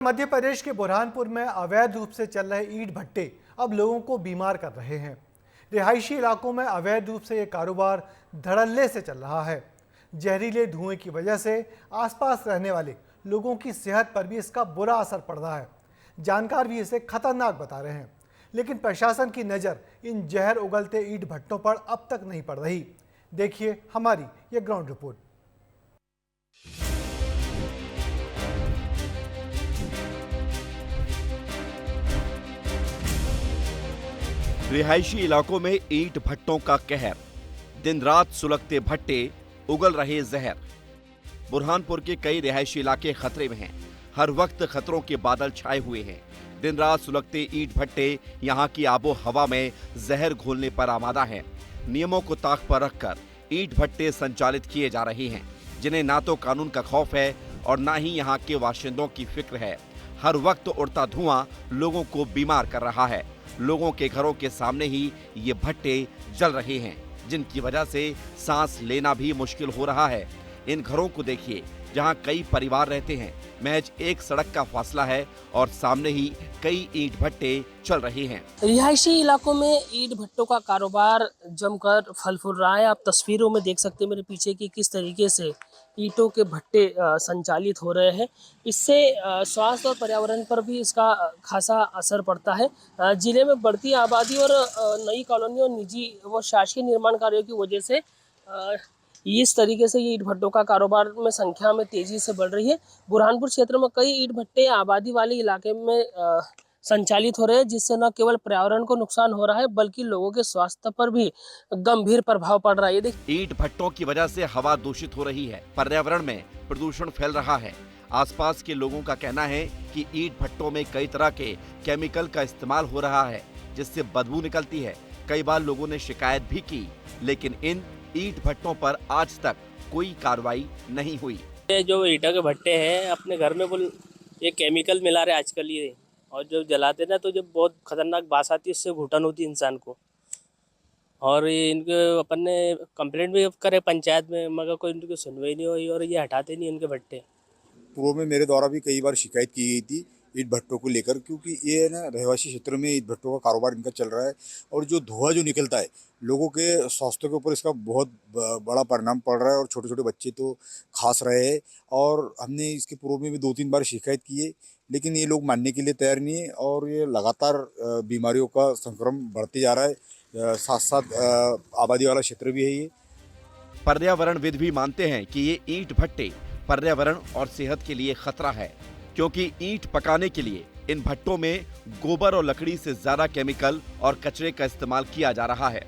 मध्य प्रदेश के बुरहानपुर में अवैध रूप से चल रहे ईंट भट्टे अब लोगों को बीमार कर रहे हैं। रिहायशी इलाकों में अवैध रूप से ये कारोबार धड़ल्ले से चल रहा है। जहरीले धुएं की वजह से आसपास रहने वाले लोगों की सेहत पर भी इसका बुरा असर पड़ रहा है। जानकार भी इसे खतरनाक बता रहे हैं, लेकिन प्रशासन की नज़र इन जहर उगलते ईंट भट्टों पर अब तक नहीं पड़ रही। देखिए हमारी ये ग्राउंड रिपोर्ट। रिहायशी इलाकों में ईंट भट्टों का कहर, दिन रात सुलगते भट्टे, उगल रहे जहर। बुरहानपुर के कई रिहायशी इलाके खतरे में हैं। हर वक्त खतरों के बादल छाए हुए हैं। दिन रात सुलगते ईंट भट्टे यहां की आबो हवा में जहर घोलने पर आमादा हैं। नियमों को ताक पर रखकर ईंट भट्टे संचालित किए जा रहे हैं, जिन्हें ना तो कानून का खौफ है और ना ही यहां के बाशिंदों की फिक्र है। हर वक्त उड़ता धुआं लोगों को बीमार कर रहा है। लोगों के घरों के सामने ही ये भट्टे जल रहे हैं, जिनकी वजह से सांस लेना भी मुश्किल हो रहा है। इन घरों को देखिए, जहां कई परिवार रहते हैं। महज एक सड़क का फासला है और सामने ही कई ईंट भट्टे चल रहे हैं। रिहायशी इलाकों में ईंट भट्टों का कारोबार जमकर फल फूल रहा है। आप तस्वीरों में देख सकते हैं मेरे पीछे की किस तरीके से ईंटों के भट्टे संचालित हो रहे हैं। इससे स्वास्थ्य और पर्यावरण पर भी इसका खासा असर पड़ता है। जिले में बढ़ती आबादी और नई कॉलोनी और निजी व शासकीय निर्माण कार्यों की वजह से इस तरीके से ये ईंट भट्टों का कारोबार में संख्या में तेजी से बढ़ रही है। बुरहानपुर क्षेत्र में कई ईंट भट्टे आबादी वाले इलाके में संचालित हो रहे हैं, जिससे न केवल पर्यावरण को नुकसान हो रहा है बल्कि लोगों के स्वास्थ्य पर भी गंभीर प्रभाव पड़ रहा है। ईंट भट्टों की वजह से हवा दूषित हो रही है, पर्यावरण में प्रदूषण फैल रहा है। आसपास के लोगों का कहना है कि ईंट भट्टों में कई तरह के केमिकल का इस्तेमाल हो रहा है, जिससे बदबू निकलती है। कई बार लोगों ने शिकायत भी की, लेकिन इन ईंट भट्टों पर आज तक कोई कार्रवाई नहीं हुई। ये जो ईंटों के भट्टे हैं अपने घर में ये केमिकल मिला रहे आजकल ये, और जब जलाते ना तो जब बहुत खतरनाक बास आती है, उससे घुटन होती है इंसान को। और ये इनके अपन ने कंप्लेंट भी करे पंचायत में, मगर कोई इनकी सुनवाई नहीं हुई और ये हटाते नहीं इनके भट्टे। पूर्व में मेरे द्वारा भी कई बार शिकायत की गई थी ईंट भट्टों को लेकर, क्योंकि ये ना रहवासी क्षेत्र में ईंट भट्टों का कारोबार इनका चल रहा है और जो धुआं जो निकलता है लोगों के स्वास्थ्य के ऊपर इसका बहुत बड़ा परिणाम पड़ रहा है और छोटे छोटे बच्चे तो खास रहे हैं। और हमने इसके पूर्व में भी 2-3 बार शिकायत की है, लेकिन ये लोग मानने के लिए तैयार नहीं है और ये लगातार बीमारियों का संक्रमण बढ़ते जा रहा है। साथ साथ आबादी वाला क्षेत्र भी है ये। पर्यावरणविद भी मानते हैं कि ये ईंट भट्टे पर्यावरण और सेहत के लिए खतरा है, क्योंकि ईंट पकाने के लिए इन भट्टों में गोबर और लकड़ी से ज्यादा केमिकल और कचरे का इस्तेमाल किया जा रहा है।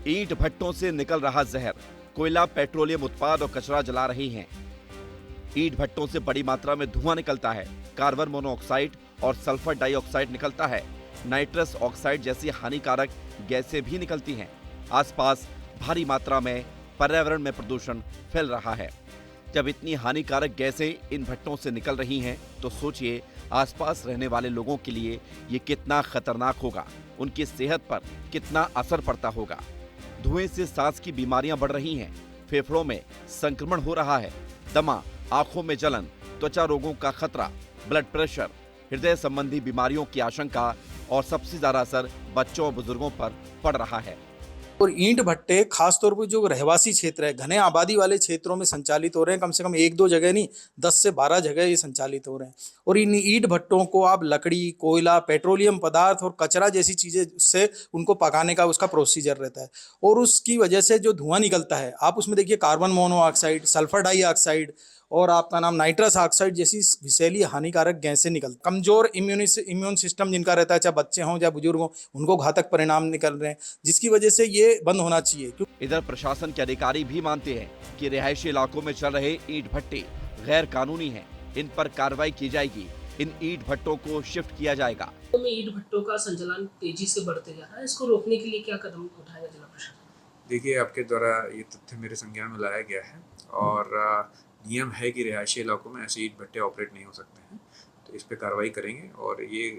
ईंट भट्टों से निकल रहा जहर कोयला, पेट्रोलियम उत्पाद और कचरा जला रही हैं। ईंट भट्टों से बड़ी मात्रा में धुआं निकलता है। कार्बन मोनोऑक्साइड और सल्फर डाइऑक्साइड निकलता है। नाइट्रस ऑक्साइड जैसी हानिकारक गैसें भी निकलती हैं। आसपास भारी मात्रा में पर्यावरण में प्रदूषण फैल रहा है। जब इतनी हानिकारक गैसें इन भट्टों से निकल रही हैं, तो सोचिए आसपास रहने वाले लोगों के लिए ये कितना खतरनाक होगा, उनकी सेहत पर कितना असर पड़ता होगा। धुएं से सांस की बीमारियां बढ़ रही हैं, फेफड़ों में संक्रमण हो रहा है, दमा, आंखों में जलन, त्वचा रोगों का खतरा, ब्लड प्रेशर, हृदय संबंधी बीमारियों की आशंका और सबसे ज्यादा असर बच्चों और बुजुर्गों पर पड़ रहा है। और ईंट भट्टे खासतौर पर जो रहवासी क्षेत्र है, घने आबादी वाले क्षेत्रों में संचालित हो रहे हैं। कम से कम 1-2 जगह नहीं, 10 से 12 जगह ये संचालित हो रहे हैं। और इन ईंट भट्टों को आप लकड़ी, कोयला, पेट्रोलियम पदार्थ और कचरा जैसी चीजें से उनको पकाने का उसका प्रोसीजर रहता है। और उसकी वजह से जो धुआं निकलता है, आप उसमें देखिए कार्बन मोनोऑक्साइड, सल्फर डाइऑक्साइड और आपका नाम नाइट्रस ऑक्साइड जैसी विषैली हानिकारक गैसें निकल, कमजोर इम्यून सिस्टम जिनका रहता है, चाहे बच्चे हों चाहे बुजुर्ग हों, उनको घातक परिणाम निकल रहे हैं, जिसकी वजह से ये बंद होना चाहिए। इधर प्रशासन के अधिकारी भी मानते हैं कि रिहायशी इलाकों में चल रहे ईंट भट्टे गैर कानूनी हैं। इन पर कार्रवाई की जाएगी। इन ईंट भट्टों को शिफ्ट किया जाएगा। ईंट भट्टों का संचालन तेजी से बढ़ते जा रहा है, इसको रोकने के लिए क्या कदम उठाएगा जिला प्रशासन? देखिए, आपके द्वारा ये तथ्य मेरे संज्ञान में लाया गया है और नियम है कि रिहायशी इलाकों में ऐसे ईंट भट्टे ऑपरेट नहीं हो सकते हैं। तो इस पे कार्रवाई करेंगे और ये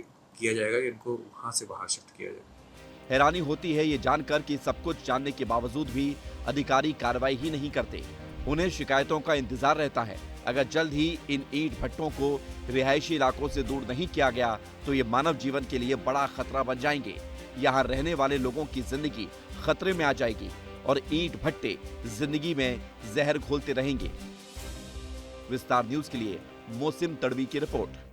किया जाएगा कि इनको वहाँ से बाहर शिफ्ट किया जाए। हैरानी होती है ये जानकर कि सब कुछ जानने के बावजूद भी अधिकारी कार्रवाई ही नहीं करते। उन्हें शिकायतों का इंतजार रहता है, अगर जल्द ही इन ईंट भट्टों को रिहायशी इलाकों से दूर नहीं किया गया तो ये मानव जीवन के लिए बड़ा खतरा बन जाएंगे। यहाँ रहने वाले लोगों की जिंदगी खतरे में आ जाएगी और ईंट भट्टे जिंदगी में जहर घोलते रहेंगे। विस्तार न्यूज के लिए मोसिम तड़वी की रिपोर्ट।